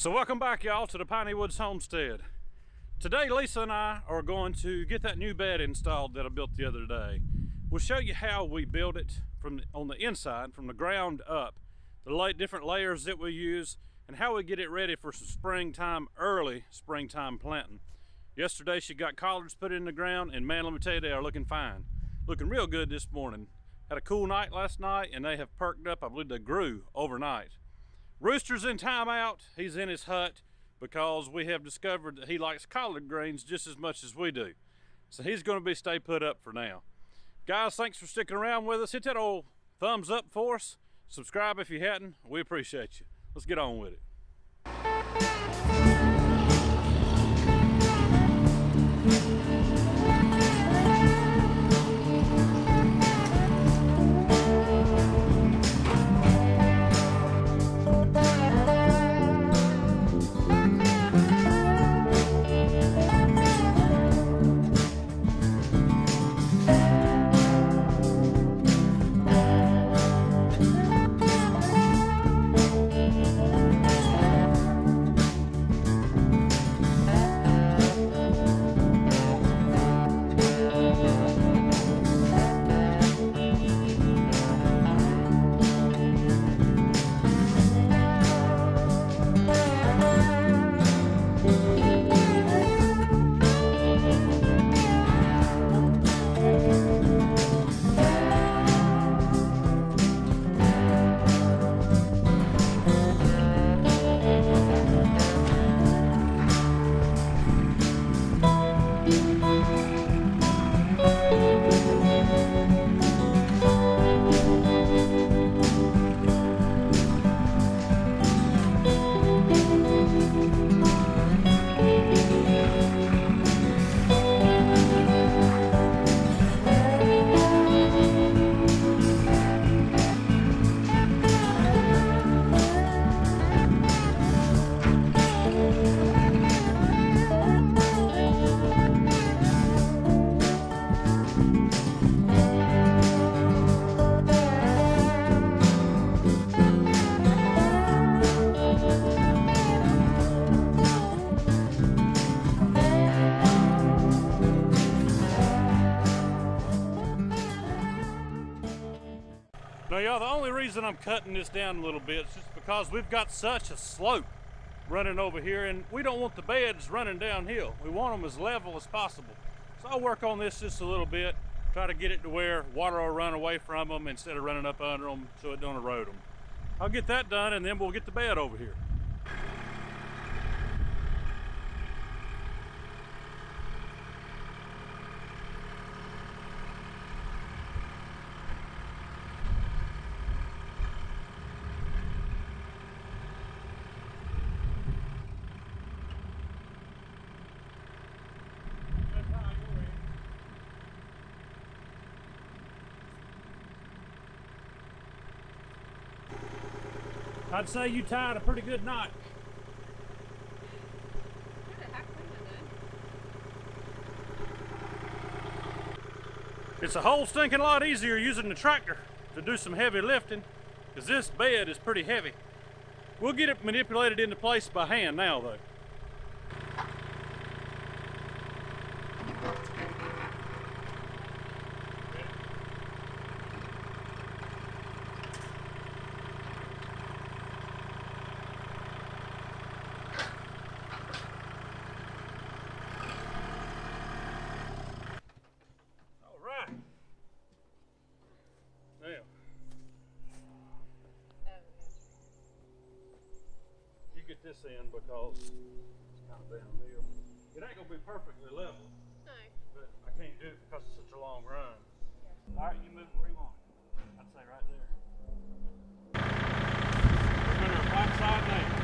So welcome back, y'all, to the Piney Woods Homestead. Today Lisa and I are going to get that new bed installed that I built the other day. We'll show you how we build it on the inside, from the ground up, the different layers that we use, and how we get it ready for some early springtime planting. Yesterday she got collards put in the ground, and man, let me tell you, they are looking fine. Looking real good this morning. Had a cool night last night and they have perked up. I believe they grew overnight. Rooster's in timeout. He's in his hut because we have discovered that he likes collard greens just as much as we do. So he's going to stay put up for now. Guys, thanks for sticking around with us. Hit that old thumbs up for us. Subscribe if you hadn't. We appreciate you. Let's get on with it. Now y'all, the only reason I'm cutting this down a little bit is just because we've got such a slope running over here, and we don't want the beds running downhill. We want them as level as possible. So I'll work on this just a little bit, try to get it to where water will run away from them instead of running up under them so it don't erode them. I'll get that done and then we'll get the bed over here. I'd say you tied a pretty good knot. It's a whole stinking lot easier using the tractor to do some heavy lifting, because this bed is pretty heavy. We'll get it manipulated into place by hand now though. Get this in because it's kind of downhill. It ain't gonna be perfectly level. No. But I can't do it because it's such a long run. Yeah. All right, you move where you want. I'd say right there. We're gonna flat side now.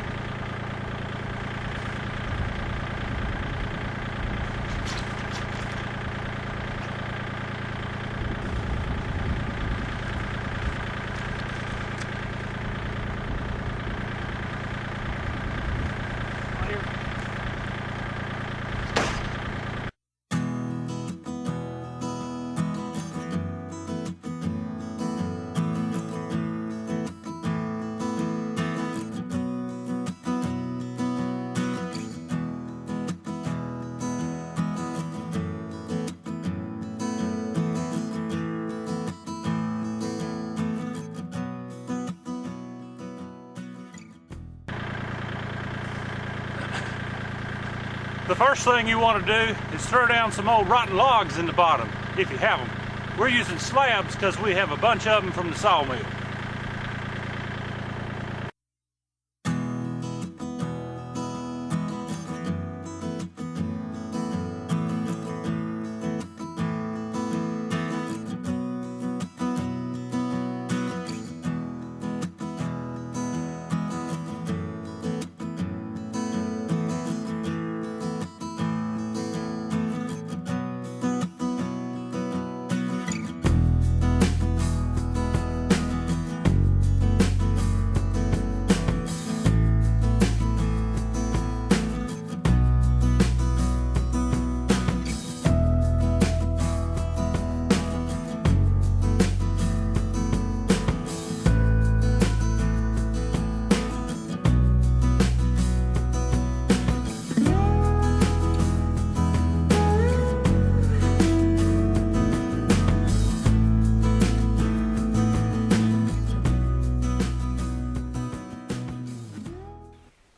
The first thing you want to do is throw down some old rotten logs in the bottom, if you have them. We're using slabs because we have a bunch of them from the sawmill.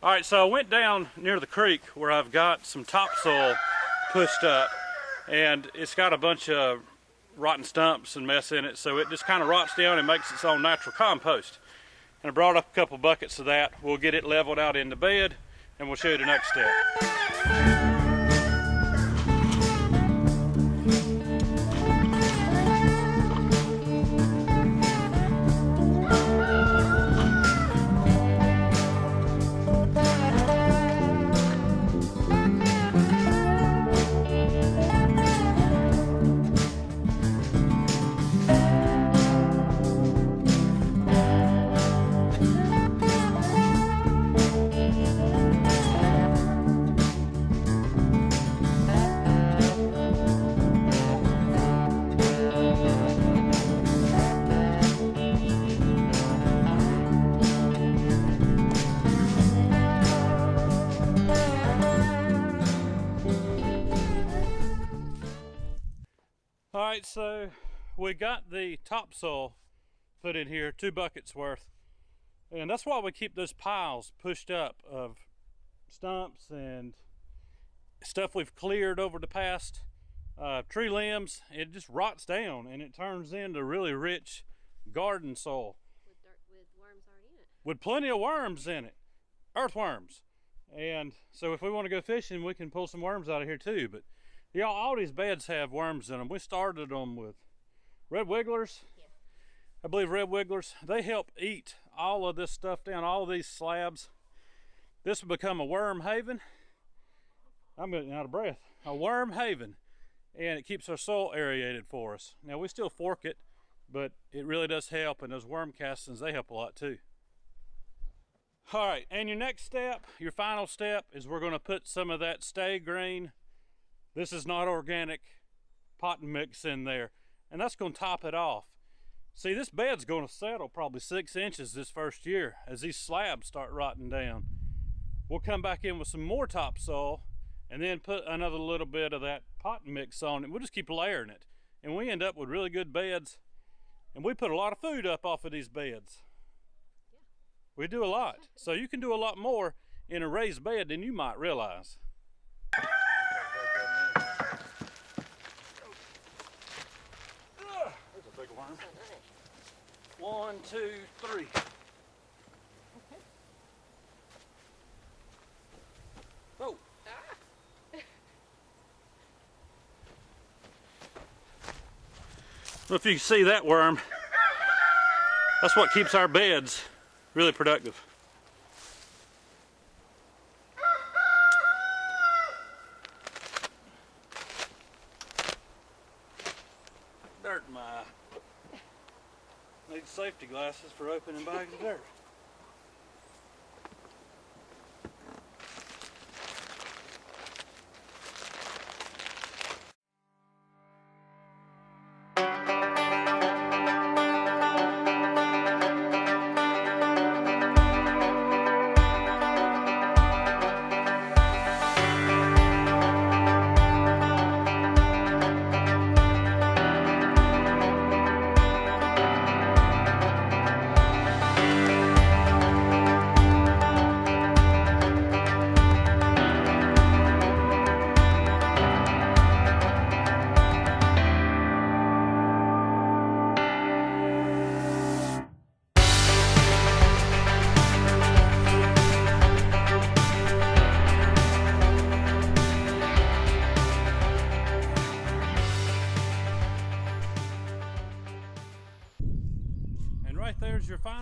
All right, so I went down near the creek where I've got some topsoil pushed up, and it's got a bunch of rotten stumps and mess in it, so it just kind of rots down and makes its own natural compost. And I brought up a couple buckets of that. We'll get it leveled out in the bed, and we'll show you the next step. All right, so we got the topsoil put in here, 2 buckets worth, and that's why we keep those piles pushed up of stumps and stuff we've cleared over the past, tree limbs. It just rots down and it turns into really rich garden soil with worms already in it, with plenty of worms in it, earthworms. And so if we want to go fishing, we can pull some worms out of here too. But yeah, all these beds have worms in them. We started them with red wigglers. Yeah. I believe red wigglers. They help eat all of this stuff down, all of these slabs. This will become a worm haven. I'm getting out of breath. A worm haven. And it keeps our soil aerated for us. Now we still fork it, but it really does help. And those worm castings, they help a lot too. All right, and your next step, your final step, is we're going to put some of that Stay Green. This is not organic potting mix in there, and that's going to top it off. See, this bed's going to settle probably 6 inches this first year as these slabs start rotting down. We'll come back in with some more topsoil and then put another little bit of that potting mix on it. We'll just keep layering it, and we end up with really good beds, and we put a lot of food up off of these beds. Yeah. We do a lot. So you can do a lot more in a raised bed than you might realize. There's a big worm. 1, 2, 3. Oh. Well, if you can see that worm, that's what keeps our beds really productive. Dirt in my eye. Need safety glasses for opening bags of dirt.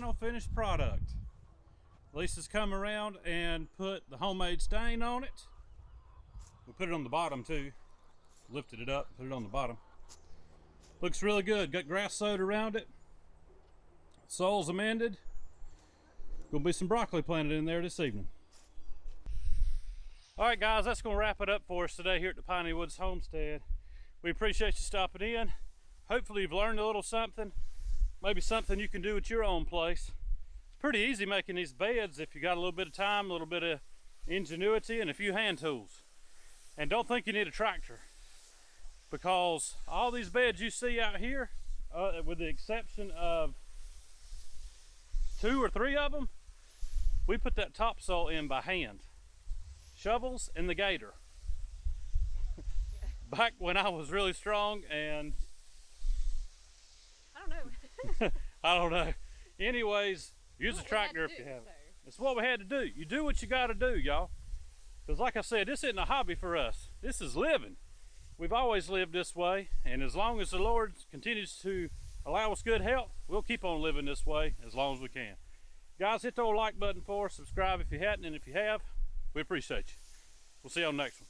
final finished product. Lisa's come around and put the homemade stain on it. We put it on the bottom too. Lifted it up, put it on the bottom. Looks really good. Got grass sowed around it. Soil's amended. Gonna be some broccoli planted in there this evening. All right, guys, that's gonna wrap it up for us today here at the Piney Woods Homestead. We appreciate you stopping in. Hopefully you've learned a little something. Maybe something you can do at your own place. It's pretty easy making these beds if you got a little bit of time, a little bit of ingenuity, and a few hand tools. And don't think you need a tractor, because all these beds you see out here, with the exception of 2 or 3 of them, we put that topsoil in by hand. Shovels and the gator. Back when I was really strong, and I don't know. I don't know. Anyways, use a tractor if you have it. It's what we had to do. You do what you got to do, y'all. Because like I said, this isn't a hobby for us. This is living. We've always lived this way, and as long as the Lord continues to allow us good health, we'll keep on living this way as long as we can. Guys, hit the old like button for us, subscribe if you hadn't, and if you have, we appreciate you. We'll see you on the next one.